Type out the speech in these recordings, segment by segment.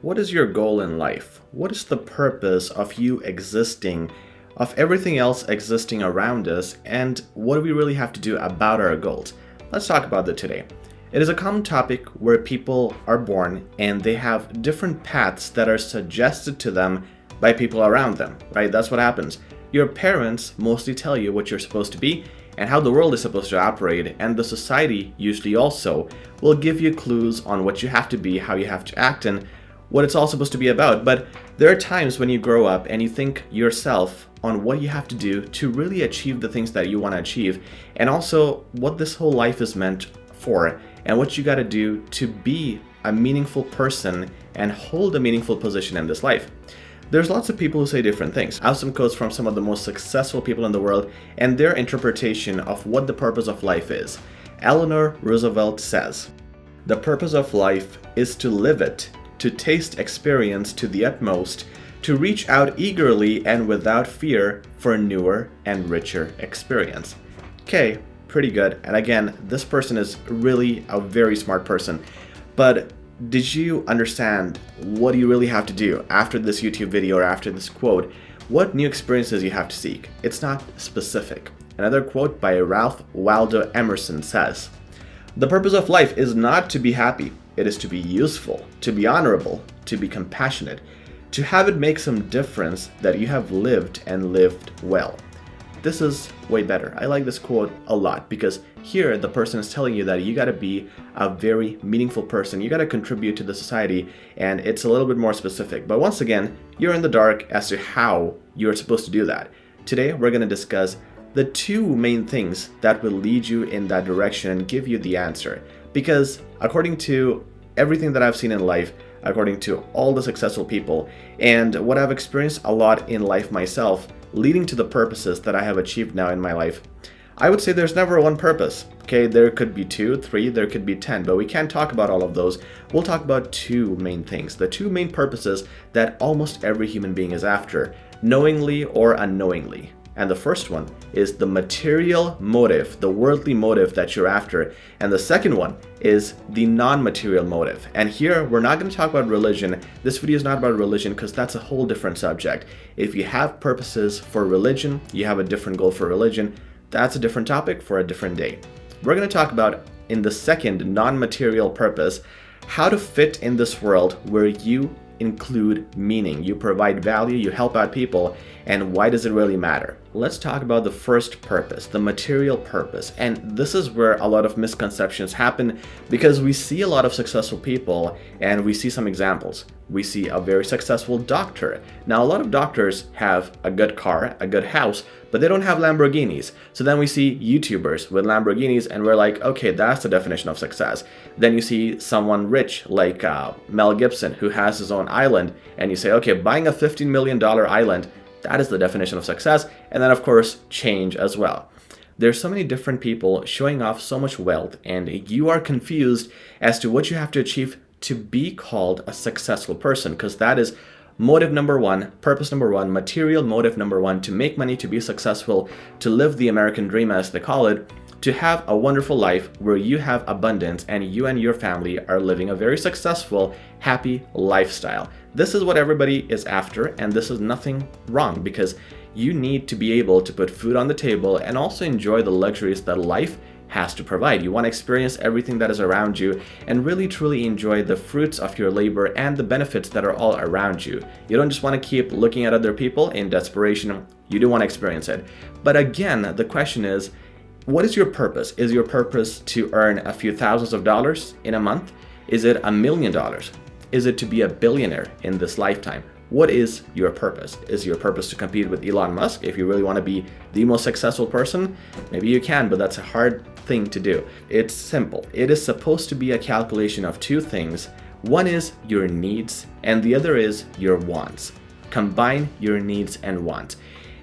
What is your goal in life? What is the purpose of you existing, of everything else existing around us, and what do we really have to do about our goals? Let's talk about that today. It is a common topic where people are born and they have different paths that are suggested to them by people around them, right? That's what happens. Your parents mostly tell you what you're supposed to be and how the world is supposed to operate, and the society usually also will give you clues on what you have to be, how you have to act, and what it's all supposed to be about. But there are times when you grow up and you think yourself on what you have to do to really achieve the things that you want to achieve, and also what this whole life is meant for, and what you got to do to be a meaningful person and hold a meaningful position in this life. There's lots of people who say different things. I have some quotes from some of the most successful people in the world and their interpretation of what the purpose of life is. Eleanor Roosevelt says, "The purpose of life is to live it, to taste experience to the utmost, to reach out eagerly and without fear for newer and richer experience." Okay, pretty good. And again, this person is really a very smart person. But did you understand what you really have to do after this YouTube video or after this quote? What new experiences you have to seek? It's not specific. Another quote by Ralph Waldo Emerson says, "The purpose of life is not to be happy. It is to be useful, to be honorable, to be compassionate, to have it make some difference that you have lived and lived well." This is way better. I like this quote a lot because here the person is telling you that you got to be a very meaningful person. You got to contribute to the society, and it's a little bit more specific. But once again, you're in the dark as to how you're supposed to do that. Today, we're going to discuss the two main things that will lead you in that direction and give you the answer. Because according to everything that I've seen in life, according to all the successful people, and what I've experienced a lot in life myself, leading to the purposes that I have achieved now in my life, I would say there's never one purpose. Okay, there could be 2, 3, there could be 10, but we can't talk about all of those. We'll talk about two main things, the two main purposes that almost every human being is after, knowingly or unknowingly. And the first one is the material motive, the worldly motive that you're after. And the second one is the non-material motive. And here, we're not going to talk about religion. This video is not about religion because that's a whole different subject. If you have purposes for religion, you have a different goal for religion, that's a different topic for a different day. We're going to talk about, in the second non-material purpose, how to fit in this world where you include meaning, you provide value, you help out people, and why does it really matter? Let's talk about the first purpose, the material purpose. And this is where a lot of misconceptions happen because we see a lot of successful people and we see some examples. We see a very successful doctor. Now, a lot of doctors have a good car, a good house, but they don't have Lamborghinis. So then we see YouTubers with Lamborghinis and we're like, okay, that's the definition of success. Then you see someone rich like Mel Gibson who has his own island, and you say, okay, buying a $15 million island, that is the definition of success. And then of course, change as well. There's so many different people showing off so much wealth, and you are confused as to what you have to achieve to be called a successful person, because that is motive number one, purpose number one, material motive number one, to make money, to be successful, to live the American dream as they call it, to have a wonderful life where you have abundance and you and your family are living a very successful, happy lifestyle. This is what everybody is after, and this is nothing wrong because you need to be able to put food on the table and also enjoy the luxuries that life has to provide. You want to experience everything that is around you and really truly enjoy the fruits of your labor and the benefits that are all around you. You don't just want to keep looking at other people in desperation. You do want to experience it. But again, the question is, what is your purpose? Is your purpose to earn a few thousands of dollars in a month? Is it $1 million? Is it to be a billionaire in this lifetime? What is your purpose? Is your purpose to compete with Elon Musk? If you really want to be the most successful person, maybe you can, but that's a hard thing to do. It's simple. It is supposed to be a calculation of two things. One is your needs, and the other is your wants. Combine your needs and wants.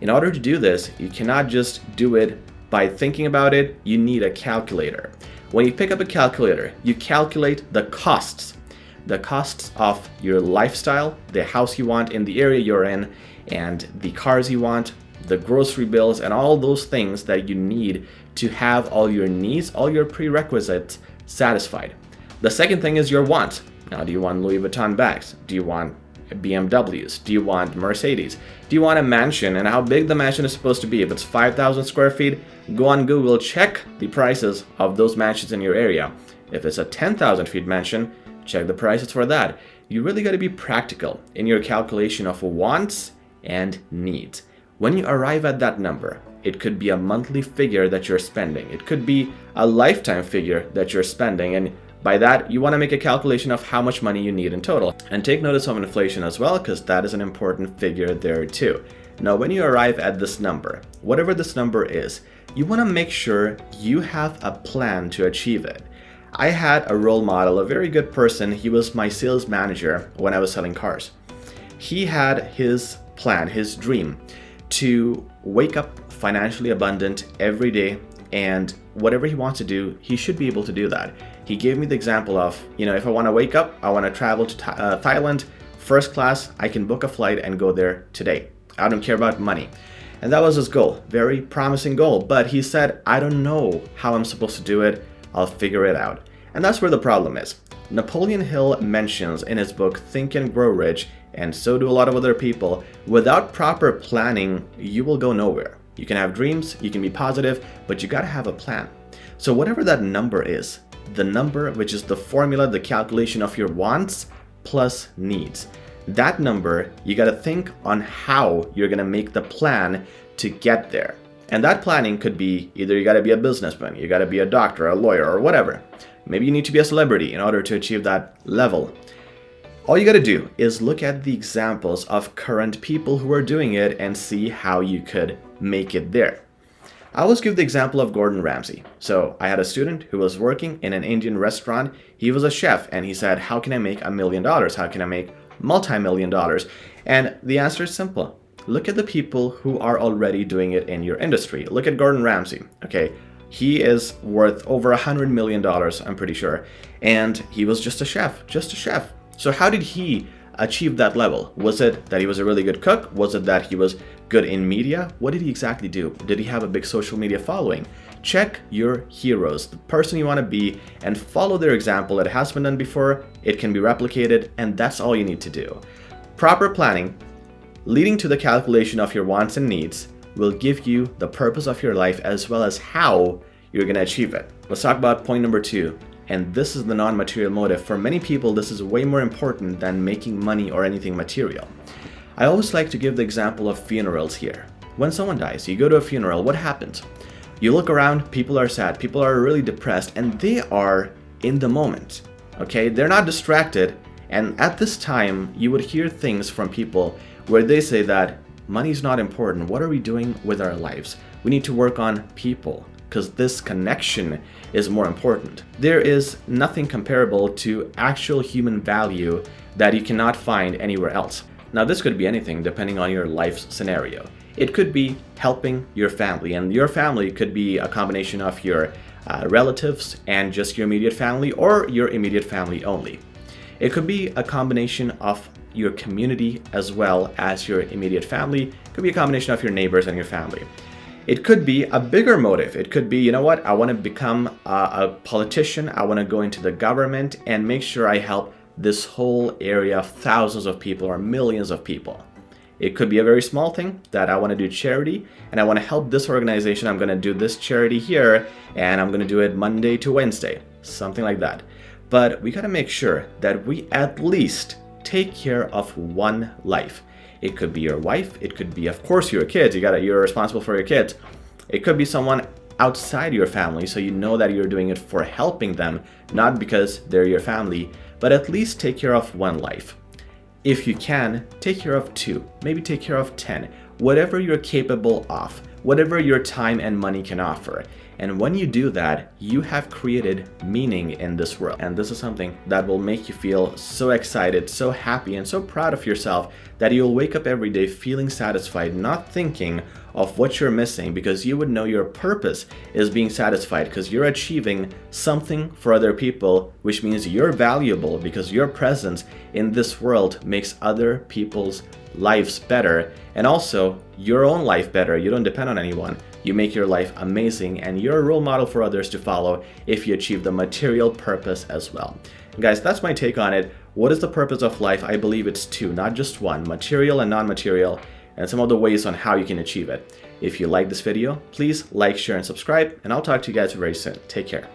In order to do this, you cannot just do it by thinking about it. You need a calculator. When you pick up a calculator, you calculate the costs of your lifestyle, the house you want in the area you're in, and the cars you want, the grocery bills, and all those things that you need to have all your needs, all your prerequisites satisfied. The second thing is your wants. Now, do you want Louis Vuitton bags? Do you want BMWs? Do you want Mercedes? Do you want a mansion, and how big the mansion is supposed to be? If it's 5,000 square feet, go on Google, check the prices of those mansions in your area. If it's a 10,000 feet mansion, check the prices for that. You really got to be practical in your calculation of wants and needs. When you arrive at that number, it could be a monthly figure that you're spending. It could be a lifetime figure that you're spending, and by that, you want to make a calculation of how much money you need in total. And take notice of inflation as well, because that is an important figure there too. Now, when you arrive at this number, whatever this number is, you want to make sure you have a plan to achieve it. I had a role model, a very good person. He was my sales manager when I was selling cars. He had his plan, his dream, to wake up financially abundant every day, and whatever he wants to do, he should be able to do that. He gave me the example of, if I want to wake up, I want to travel to Thailand, first class, I can book a flight and go there today. I don't care about money. And that was his goal, very promising goal. But he said, I don't know how I'm supposed to do it, I'll figure it out. And that's where the problem is. Napoleon Hill mentions in his book, Think and Grow Rich, and so do a lot of other people, without proper planning, you will go nowhere. You can have dreams, you can be positive, but you gotta have a plan. So whatever that number is, the number, which is the formula, the calculation of your wants plus needs, that number, you gotta think on how you're gonna make the plan to get there. And that planning could be either you gotta be a businessman, you gotta be a doctor, a lawyer, or whatever. Maybe you need to be a celebrity in order to achieve that level. All you gotta do is look at the examples of current people who are doing it and see how you could make it there. I always give the example of Gordon Ramsay. So I had a student who was working in an Indian restaurant. He was a chef, and he said, how can I make $1 million? How can I make multi-million dollars? And the answer is simple. Look at the people who are already doing it in your industry. Look at Gordon Ramsay, okay? He is worth over $100 million, I'm pretty sure. And he was just a chef. So how did he achieve that level? Was it that he was a really good cook? Was it that he was good in media? What did he exactly do? Did he have a big social media following? Check your heroes, the person you want to be, and follow their example. It has been done before, it can be replicated, and that's all you need to do. Proper planning, leading to the calculation of your wants and needs, will give you the purpose of your life as well as how you're going to achieve it. Let's talk about point number 2. And this is the non-material motive. For many people, this is way more important than making money or anything material. I always like to give the example of funerals here. When someone dies, you go to a funeral, what happens? You look around, people are sad, people are really depressed, and they are in the moment, okay? They're not distracted, and at this time, you would hear things from people where they say that money's not important. What are we doing with our lives? We need to work on people, because this connection is more important. There is nothing comparable to actual human value that you cannot find anywhere else. Now, this could be anything depending on your life scenario. It could be helping your family, and your family could be a combination of your relatives and just your immediate family, or your immediate family only. It could be a combination of your community as well as your immediate family. It could be a combination of your neighbors and your family. It could be a bigger motive. It could be, you know what, I want to become a politician. I want to go into the government and make sure I help this whole area of thousands of people or millions of people. It could be a very small thing that I want to do charity and I want to help this organization. I'm going to do this charity here and I'm going to do it Monday to Wednesday, something like that. But we got to make sure that we at least take care of one life. It could be your wife. It could be, of course, your kids. You're responsible for your kids. It could be someone outside your family, so you know that you're doing it for helping them, not because they're your family, but at least take care of one life. If you can, take care of 2, maybe take care of 10, whatever you're capable of, whatever your time and money can offer. And when you do that, you have created meaning in this world. And this is something that will make you feel so excited, so happy, and so proud of yourself that you'll wake up every day feeling satisfied, not thinking of what you're missing, because you would know your purpose is being satisfied because you're achieving something for other people, which means you're valuable because your presence in this world makes other people's lives better, and also your own life better. You don't depend on anyone. You make your life amazing, and you're a role model for others to follow if you achieve the material purpose as well. And guys, that's my take on it. What is the purpose of life? I believe it's two, not just one, material and non-material, and some of the ways on how you can achieve it. If you like this video, please like, share, and subscribe, and I'll talk to you guys very soon. Take care.